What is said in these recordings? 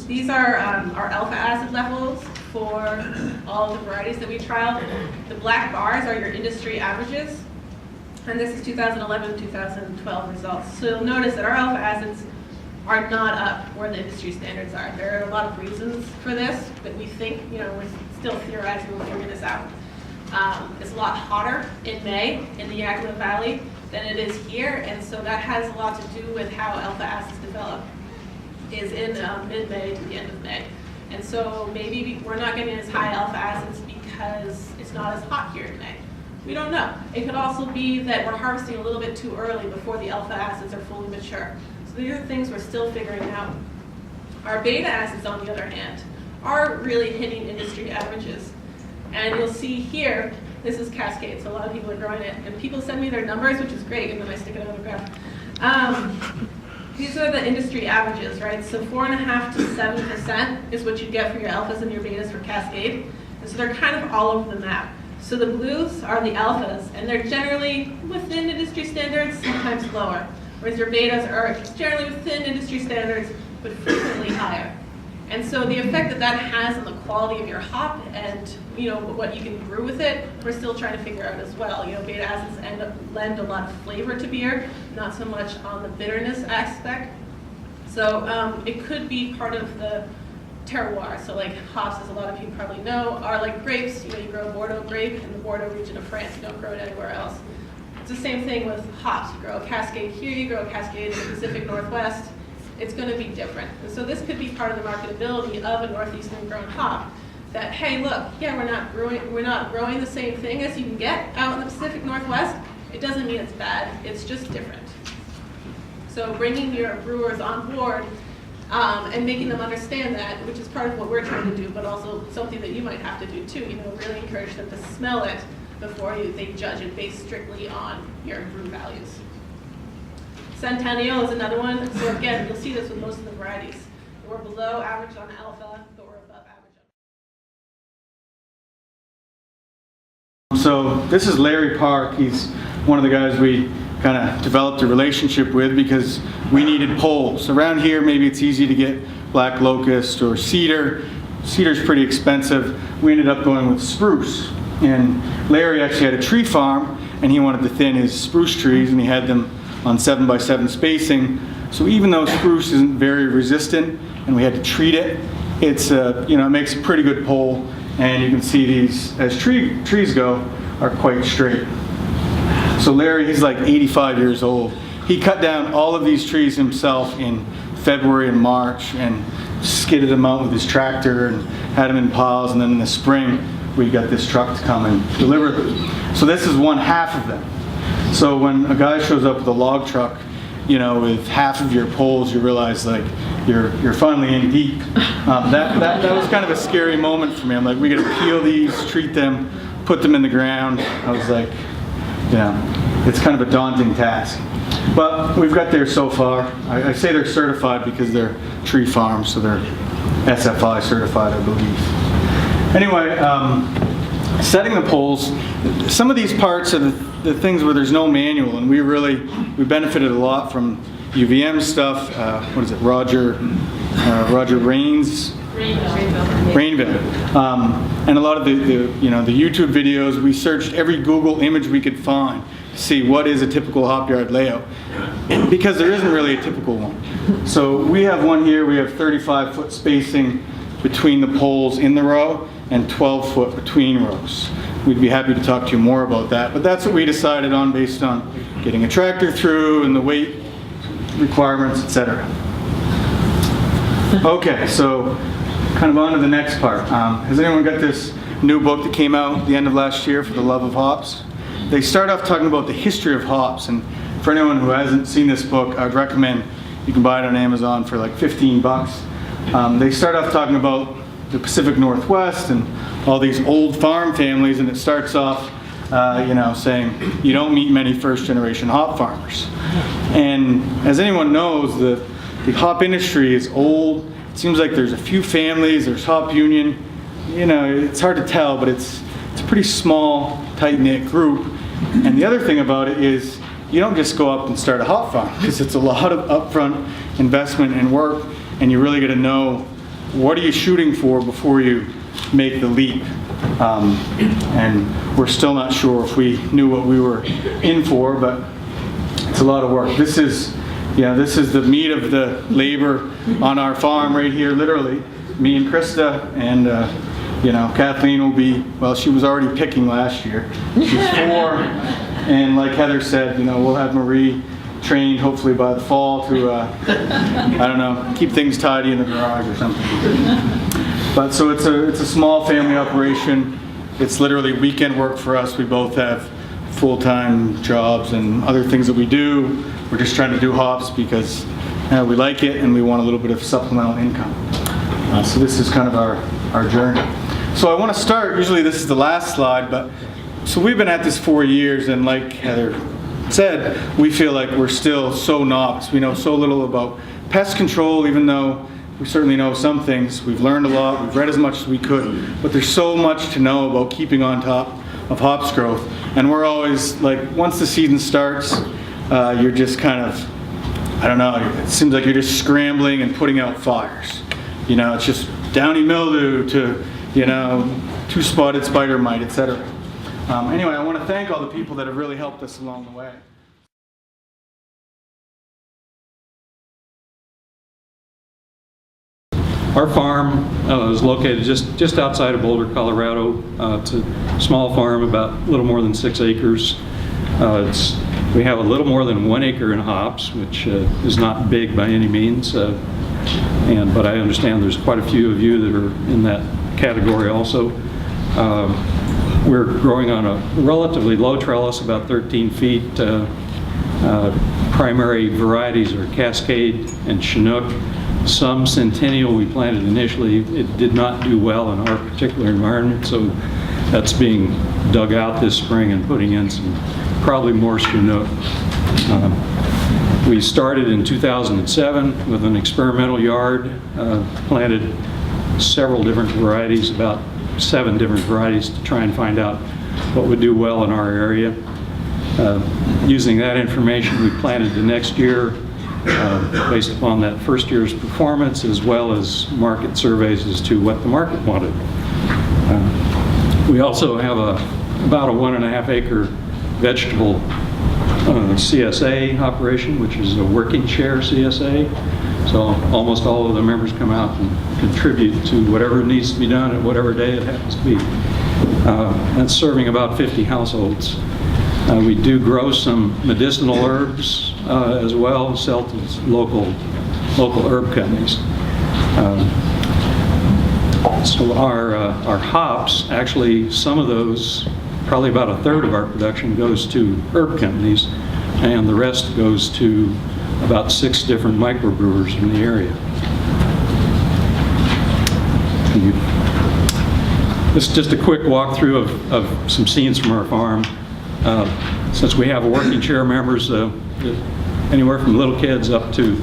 These are our alpha acid levels for all of the varieties that we trialed. The black bars are your industry averages, and this is 2011, 2012 results. So you'll notice that our alpha acids are not up where the industry standards are. There are a lot of reasons for this, but we think, we're still theorizing, we'll figure this out. It's a lot hotter in May in the Yakima Valley than it is here, and so that has a lot to do with how alpha acids develop, is in mid-May to the end of May. And so maybe we're not getting as high alpha acids because it's not as hot here in May. We don't know. It could also be that we're harvesting a little bit too early before the alpha acids are fully mature. So these are things we're still figuring out. Our beta acids, on the other hand, are really hitting industry averages. And you'll see here, this is Cascade, so a lot of people are growing it. And people send me their numbers, which is great, and then I stick it on the graph. These are the industry averages, right? So 4.5 to 7% is what you get for your alphas and your betas for Cascade. And so they're kind of all over the map. So the blues are the alphas, and they're generally within industry standards, sometimes lower. Whereas your betas are generally within industry standards, but frequently higher. And so the effect that that has on the quality of your hop and what you can brew with it, we're still trying to figure out as well. Beta acids lend a lot of flavor to beer, not so much on the bitterness aspect. So it could be part of the terroir. So like hops, as a lot of you probably know, are like grapes. You grow Bordeaux grape in the Bordeaux region of France. You don't grow it anywhere else. It's the same thing with hops. You grow a Cascade here, you grow a Cascade in the Pacific Northwest. It's going to be different. And so this could be part of the marketability of a northeastern grown hop. That, hey, look, yeah, we're not growing the same thing as you can get out in the Pacific Northwest. It doesn't mean it's bad. It's just different. So bringing your brewers on board and making them understand that, which is part of what we're trying to do, but also something that you might have to do too. Really encourage them to smell it before they judge it based strictly on your brew values. Centennial is another one. So again, you'll see this with most of the varieties. We're below average on alpha, but we're above average on. So this is Larry Park. He's one of the guys we kind of developed a relationship with because we needed poles. Around here, maybe it's easy to get black locust or cedar. Cedar's pretty expensive. We ended up going with spruce. And Larry actually had a tree farm, and he wanted to thin his spruce trees, and he had them on 7x7 spacing. So even though spruce isn't very resistant and we had to treat it, it's it makes a pretty good pole, and you can see these, as trees go, are quite straight. So Larry, he's like 85 years old. He cut down all of these trees himself in February and March and skidded them out with his tractor and had them in piles, and then in the spring we got this truck to come and deliver them. So this is one half of them. So when a guy shows up with a log truck, with half of your poles, you realize like you're finally in deep. That was kind of a scary moment for me. I'm like, we got to peel these, treat them, put them in the ground. I was like, it's kind of a daunting task. But we've got there so far. I say they're certified because they're tree farms, so they're SFI certified, I believe. Anyway, setting the poles, some of these parts are the things where there's no manual, and we benefited a lot from UVM stuff. What is it, Roger Rain's? Rainville. And a lot of the YouTube videos, we searched every Google image we could find to see what is a typical hop yard layout, because there isn't really a typical one. So we have one here. We have 35-foot spacing between the poles in the row and 12-foot between rows. We'd be happy to talk to you more about that, but that's what we decided on based on getting a tractor through and the weight requirements, etc. Okay, so kind of on to the next part. Has anyone got this new book that came out at the end of last year, For the Love of Hops? They start off talking about the history of hops, and for anyone who hasn't seen this book, I'd recommend you can buy it on Amazon for like 15 bucks. They start off talking about the Pacific Northwest and all these old farm families, and it starts off saying you don't meet many first-generation hop farmers. And as anyone knows, the hop industry is old. It seems like there's a few families, there's Hop Union. It's hard to tell, but it's a pretty small, tight-knit group. And the other thing about it is you don't just go up and start a hop farm, because it's a lot of upfront investment and work. and you really got to know what are you shooting for before you make the leap. And we're still not sure if we knew what we were in for, but it's a lot of work. This is the meat of the labor on our farm right here, literally. Me and Krista, and Kathleen will be, well, she was already picking last year. She's 4, and like Heather said, we'll have Marie trained hopefully by the fall to, I don't know, keep things tidy in the garage or something. But so it's a small family operation. It's literally weekend work for us. We both have full-time jobs and other things that we do. We're just trying to do hops because we like it and we want a little bit of supplemental income. So this is kind of our journey. So I want to start, usually this is the last slide, but so we've been at this 4 years, and like Heather said, we feel like we're still so novice. We know so little about pest control, even though we certainly know some things. We've learned a lot, we've read as much as we could, but there's so much to know about keeping on top of hops growth. And we're always like, once the season starts, you're just kind of, I don't know, it seems like you're just scrambling and putting out fires. It's just downy mildew to, two-spotted spider mite, etc. Anyway, I want to thank all the people that have really helped us along the way. Our farm is located just outside of Boulder, Colorado. It's a small farm, about a little more than 6 acres. We have a little more than 1 acre in hops, which is not big by any means. But I understand there's quite a few of you that are in that category also. We're growing on a relatively low trellis, about 13 feet. Primary varieties are Cascade and Chinook. Some Centennial we planted initially. It did not do well in our particular environment, so that's being dug out this spring and putting in some probably more Chinook. We started in 2007 with an experimental yard, planted several different varieties, about 7 different varieties, to try and find out what would do well in our area. Using that information, we planted the next year based upon that first year's performance, as well as market surveys as to what the market wanted. We also have about a 1.5 acre vegetable CSA operation, which is a working share CSA. So almost all of the members come out and contribute to whatever needs to be done at whatever day it happens to be. That's serving about 50 households. We do grow some medicinal herbs as well, sell to local herb companies. So our hops, actually some of those, probably about 1/3 of our production goes to herb companies, and the rest goes to about 6 different microbrewers in the area. This is just a quick walkthrough of some scenes from our farm. Since we have working chair members, anywhere from little kids up to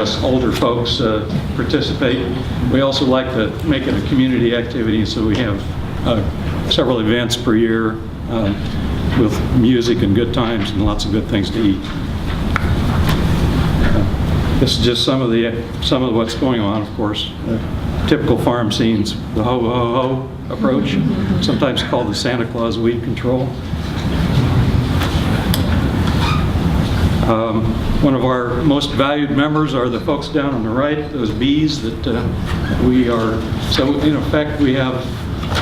us older folks participate. We also like to make it a community activity, so we have several events per year with music and good times and lots of good things to eat. This is just some of what's going on, of course. Typical farm scenes, the ho ho ho approach, sometimes called the Santa Claus weed control. One of our most valued members are the folks down on the right, those bees that we are, so in effect we have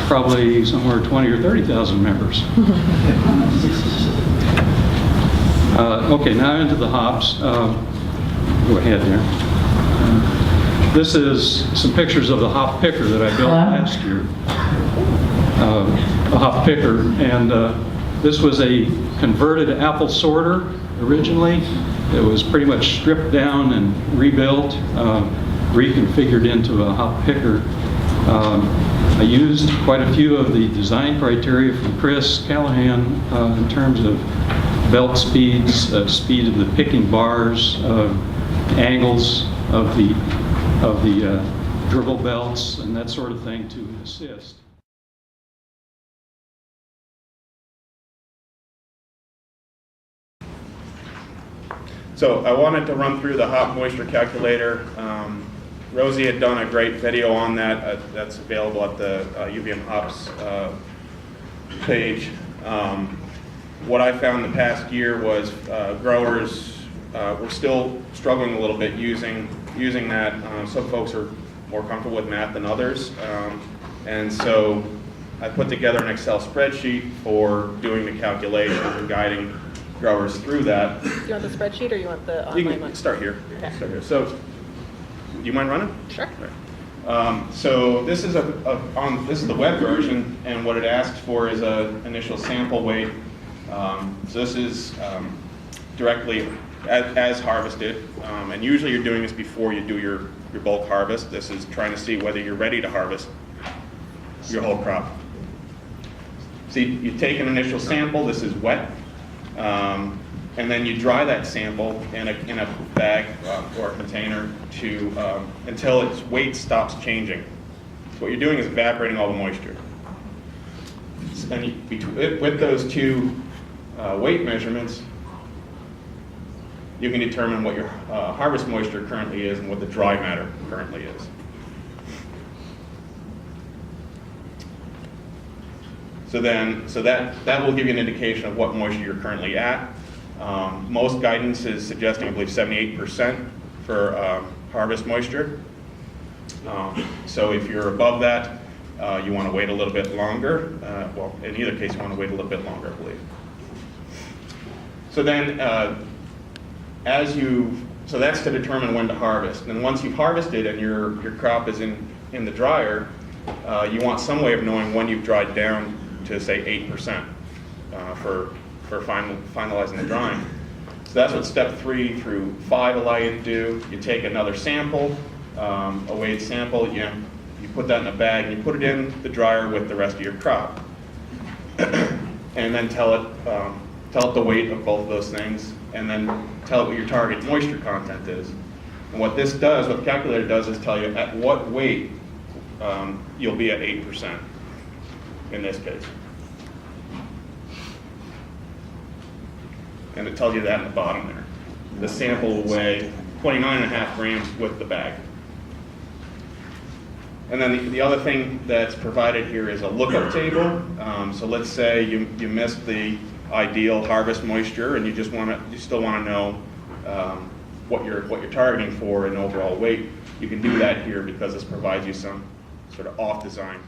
probably somewhere 20 or 30,000 members. Okay, now into the hops. Go ahead there. This is some pictures of the hop picker that I built last year. A hop picker, and this was a converted apple sorter originally. It was pretty much stripped down and rebuilt, reconfigured into a hop picker. I used quite a few of the design criteria from Chris Callahan in terms of belt speeds, speed of the picking bars, angles of the dribble belts, and that sort of thing to assist. So I wanted to run through the hop moisture calculator. Rosie had done a great video on that. That's available at the UVM hops page. What I found the past year was growers were still struggling a little bit using that. Some folks are more comfortable with math than others. And so I put together an Excel spreadsheet for doing the calculations and guiding growers through that. Do you want the spreadsheet or you want the You online can one? start here. Okay. Start here. So, do you mind running? Sure. So this is this is the web version, and what it asks for is an initial sample weight. So this is directly as harvested, and usually you're doing this before you do your bulk harvest. This is trying to see whether you're ready to harvest your whole crop. So you take an initial sample. This is wet. And then you dry that sample in a bag or a container until its weight stops changing. So what you're doing is evaporating all the moisture. And with those two weight measurements, you can determine what your harvest moisture currently is and what the dry matter currently is. So that will give you an indication of what moisture you're currently at. Most guidance is suggesting, I believe, 78% for harvest moisture. So if you're above that, you want to wait a little bit longer. Well, in either case, you want to wait a little bit longer, I believe. So then, so that's to determine when to harvest. And once you've harvested and your crop is in the dryer, you want some way of knowing when you've dried down to, say, 8% for finalizing the drying. So that's what step 3 through 5 allow you to do. You take another sample, a weighed sample, you put that in a bag, and you put it in the dryer with the rest of your crop. And then tell it the weight of both of those things, and then tell it what your target moisture content is. And what this does, what the calculator does, is tell you at what weight you'll be at 8% in this case. And it tells you that in the bottom there. The sample will weigh 29.5 grams with the bag. And then the other thing that's provided here is a lookup table. So let's say you missed the ideal harvest moisture, and you still want to know what you're targeting for in overall weight. You can do that here because this provides you some sort of off-design